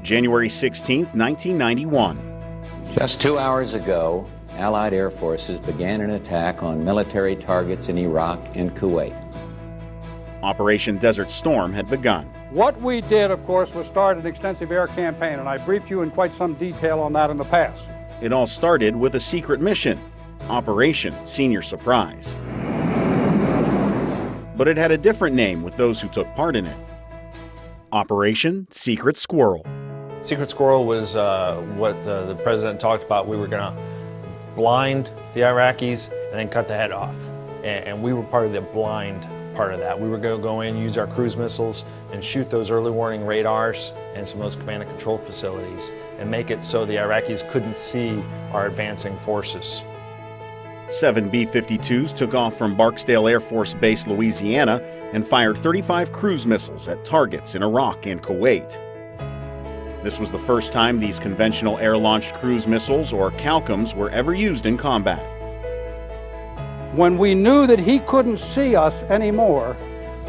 January 16, 1991. Just 2 hours ago, Allied air forces began an attack on military targets in Iraq and Kuwait. Operation Desert Storm had begun. What we did, of course, was start an extensive air campaign, and I briefed you in quite some detail on that in the past. It all started with a secret mission, Operation Senior Surprise. But it had a different name with those who took part in it. Operation Secret Squirrel. Secret Squirrel was what the president talked about. We were going to blind the Iraqis and then cut the head off. And we were part of the blind part of that. We were going to go in, use our cruise missiles, and shoot those early warning radars and some of those command and control facilities and make it so the Iraqis couldn't see our advancing forces. 7 B-52s took off from Barksdale Air Force Base, Louisiana, and fired 35 cruise missiles at targets in Iraq and Kuwait. This was the first time these conventional air-launched cruise missiles, or CALCMs, were ever used in combat. When we knew that he couldn't see us anymore,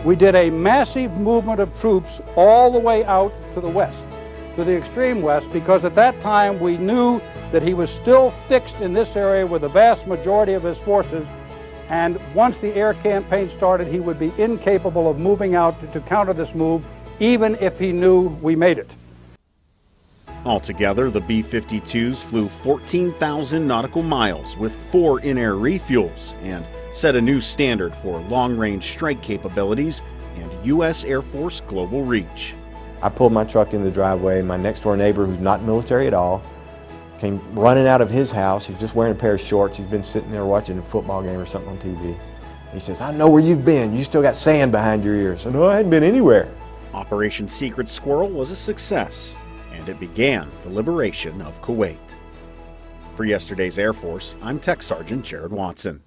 we did a massive movement of troops all the way out to the west, to the extreme west, because at that time we knew that he was still fixed in this area with the vast majority of his forces, and once the air campaign started, he would be incapable of moving out to counter this move, even if he knew we made it. Altogether, the B-52s flew 14,000 nautical miles with 4 in-air refuels and set a new standard for long-range strike capabilities and U.S. Air Force global reach. I pulled my truck in the driveway. My next-door neighbor, who's not military at all, came running out of his house. He's just wearing a pair of shorts. He's been sitting there watching a football game or something on TV. He says, "I know where you've been. You still got sand behind your ears." I said, "No, I hadn't been anywhere." Operation Secret Squirrel was a success, and it began the liberation of Kuwait. For yesterday's Air Force, I'm Tech Sergeant Jared Watson.